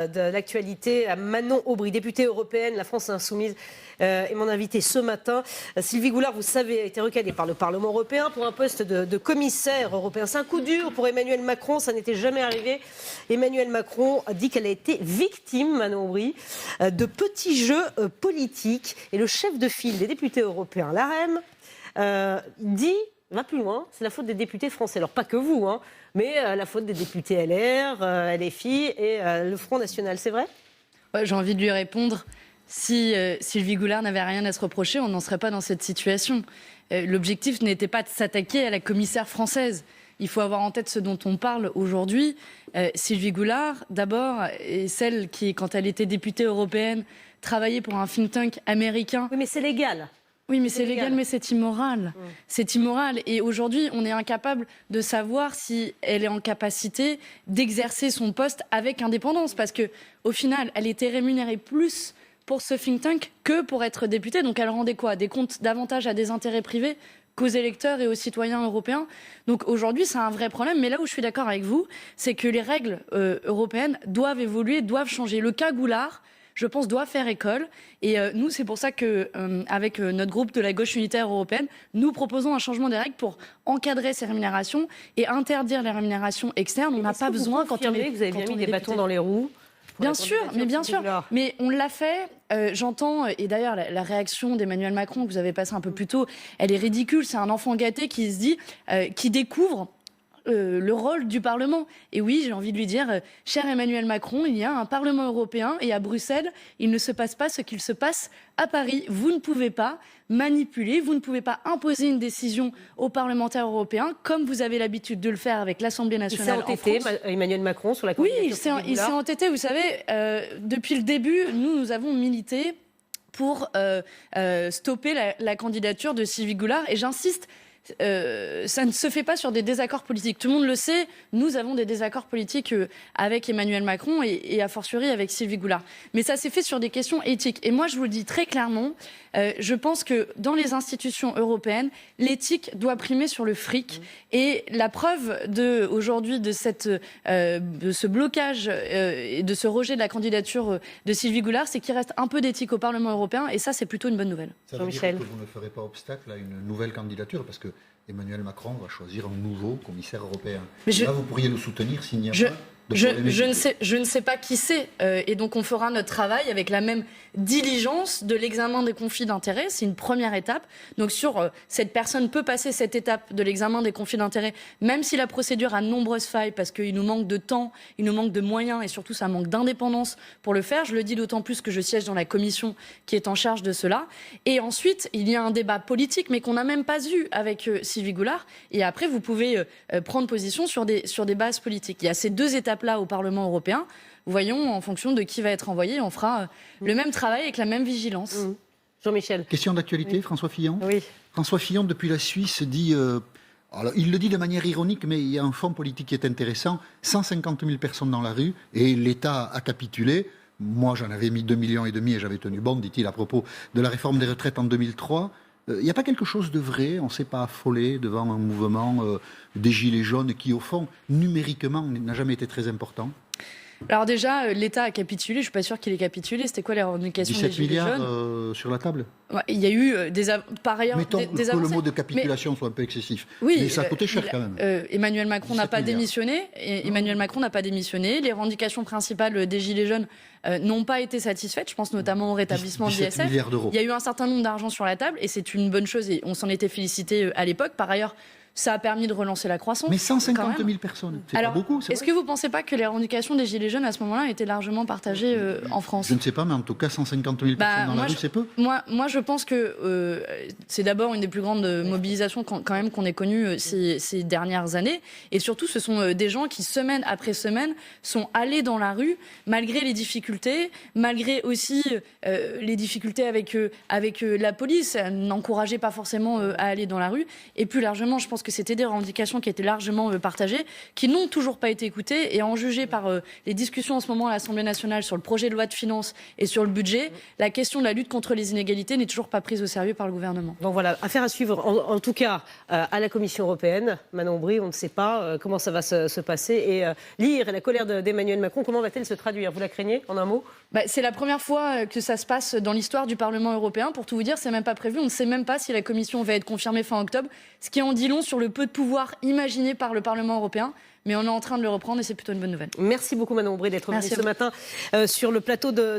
De l'actualité à Manon Aubry, députée européenne, la France insoumise, est mon invitée ce matin. Sylvie Goulard, vous savez, a été recalée par le Parlement européen pour un poste de commissaire européen. C'est un coup dur pour Emmanuel Macron, ça n'était jamais arrivé. Emmanuel Macron a dit qu'elle a été victime, Manon Aubry, de petits jeux politiques. Et le chef de file des députés européens, l'AREM, dit, va plus loin, c'est la faute des députés français. Alors pas que vous, hein, mais la faute des députés LR, LFI et le Front National, c'est vrai ? Ouais, j'ai envie de lui répondre, si Sylvie Goulard n'avait rien à se reprocher, on n'en serait pas dans cette situation. L'objectif n'était pas de s'attaquer à la commissaire française. Il faut avoir en tête ce dont on parle aujourd'hui. Sylvie Goulard, d'abord, est celle qui, quand elle était députée européenne, travaillait pour un think tank américain. Oui, mais c'est légal. Oui, mais c'est légal, mais c'est immoral. C'est immoral. Et aujourd'hui, on est incapable de savoir si elle est en capacité d'exercer son poste avec indépendance. Parce que, au final, elle était rémunérée plus pour ce think tank que pour être députée. Donc, elle rendait quoi ? Des comptes davantage à des intérêts privés qu'aux électeurs et aux citoyens européens. Donc, aujourd'hui, c'est un vrai problème. Mais là où je suis d'accord avec vous, c'est que les règles européennes doivent évoluer, doivent changer. Le cas Goulard, je pense, doit faire école. Et nous, c'est pour ça que, avec notre groupe de la gauche unitaire européenne, nous proposons un changement des règles pour encadrer ces rémunérations et interdire les rémunérations externes. On n'a pas besoin quand on est. Vous avez bien mis des bâtons dans les roues. Bien sûr, mais bien sûr. Mais on l'a fait. J'entends, et d'ailleurs la réaction d'Emmanuel Macron que vous avez passée un peu plus tôt, elle est ridicule. C'est un enfant gâté qui se dit, qui découvre le rôle du Parlement. Et oui, j'ai envie de lui dire, cher Emmanuel Macron, il y a un Parlement européen et à Bruxelles, il ne se passe pas ce qu'il se passe à Paris. Vous ne pouvez pas manipuler, vous ne pouvez pas imposer une décision aux parlementaires européens comme vous avez l'habitude de le faire avec l'Assemblée nationale en France. Il s'est entêté, Emmanuel Macron, sur la candidature. Oui, il s'est entêté. Vous savez, depuis le début, nous avons milité pour stopper la candidature de Sylvie Goulard. Et j'insiste, ça ne se fait pas sur des désaccords politiques. Tout le monde le sait, nous avons des désaccords politiques avec Emmanuel Macron et a fortiori avec Sylvie Goulard. Mais ça s'est fait sur des questions éthiques. Et moi, je vous le dis très clairement, je pense que dans les institutions européennes, l'éthique doit primer sur le fric. Et la preuve aujourd'hui de ce blocage et de ce rejet de la candidature de Sylvie Goulard, c'est qu'il reste un peu d'éthique au Parlement européen. Et ça, c'est plutôt une bonne nouvelle. Ça veut dire que vous ne ferez pas obstacle à une nouvelle candidature parce que Emmanuel Macron va choisir un nouveau commissaire européen. Là, vous pourriez nous soutenir s'il n'y a pas de je ne sais pas qui c'est. Et donc, on fera notre travail avec la même diligence de l'examen des conflits d'intérêts. C'est une première étape. Donc, cette personne peut passer cette étape de l'examen des conflits d'intérêts, même si la procédure a de nombreuses failles, parce qu'il nous manque de temps, il nous manque de moyens et surtout, ça manque d'indépendance pour le faire. Je le dis d'autant plus que je siège dans la commission qui est en charge de cela. Et ensuite, il y a un débat politique, mais qu'on n'a même pas eu avec Sylvie Goulard. Et après, vous pouvez prendre position sur des bases politiques. Il y a ces deux étapes-là au Parlement européen. Voyons, en fonction de qui va être envoyé, on fera le même travail avec la même vigilance. Jean-Michel. Question d'actualité, oui. François Fillon. Oui. François Fillon, depuis la Suisse, dit... alors, il le dit de manière ironique, mais il y a un fond politique qui est intéressant. 150 000 personnes dans la rue et l'État a capitulé. Moi, j'en avais mis 2,5 millions et j'avais tenu bon, dit-il, à propos de la réforme des retraites en 2003. Il n'y a pas quelque chose de vrai, on ne s'est pas affolé devant un mouvement des Gilets jaunes qui, au fond, numériquement, n'a jamais été très important. Alors déjà, l'État a capitulé, je ne suis pas sûre qu'il ait capitulé. C'était quoi les revendications des Gilets jaunes ? 17 milliards sur la table. Ouais, il y a eu par ailleurs mettons des que avancées. Le mot de capitulation soit un peu excessif. Oui, mais ça a coûté cher quand même. Emmanuel Macron n'a pas démissionné. Emmanuel Macron n'a pas démissionné. Les revendications principales des Gilets jaunes n'ont pas été satisfaites. Je pense notamment au rétablissement de l'ISF. Il y a eu un certain nombre d'argent sur la table et c'est une bonne chose et on s'en était félicité à l'époque. Par ailleurs, ça a permis de relancer la croissance. Mais 150 000 personnes, c'est pas beaucoup. Est-ce que vous ne pensez pas que les revendications des Gilets jaunes à ce moment-là étaient largement partagées en France ? Je ne sais pas, mais en tout cas, 150 000 personnes dans la rue, c'est peu. Moi, je pense que c'est d'abord une des plus grandes mobilisations quand même qu'on ait connues ces dernières années. Et surtout, ce sont des gens qui, semaine après semaine, sont allés dans la rue, malgré les difficultés, malgré aussi les difficultés avec la police, n'encourageaient pas forcément à aller dans la rue. Et plus largement, je pense pense que c'était des revendications qui étaient largement partagées, qui n'ont toujours pas été écoutées. Et en juger par les discussions en ce moment à l'Assemblée nationale sur le projet de loi de finances et sur le budget, la question de la lutte contre les inégalités n'est toujours pas prise au sérieux par le gouvernement. Donc voilà, affaire à suivre en tout cas à la Commission européenne. Manon Aubry, on ne sait pas comment ça va se passer. Et l'ire et la colère d'Emmanuel Macron, comment va-t-elle se traduire? Vous la craignez en un mot? C'est la première fois que ça se passe dans l'histoire du Parlement européen. Pour tout vous dire, c'est même pas prévu. On ne sait même pas si la Commission va être confirmée fin octobre, ce qui en dit long sur le peu de pouvoir imaginé par le Parlement européen. Mais on est en train de le reprendre et c'est plutôt une bonne nouvelle. Merci beaucoup Manon Aubry d'être venue ce matin sur le plateau de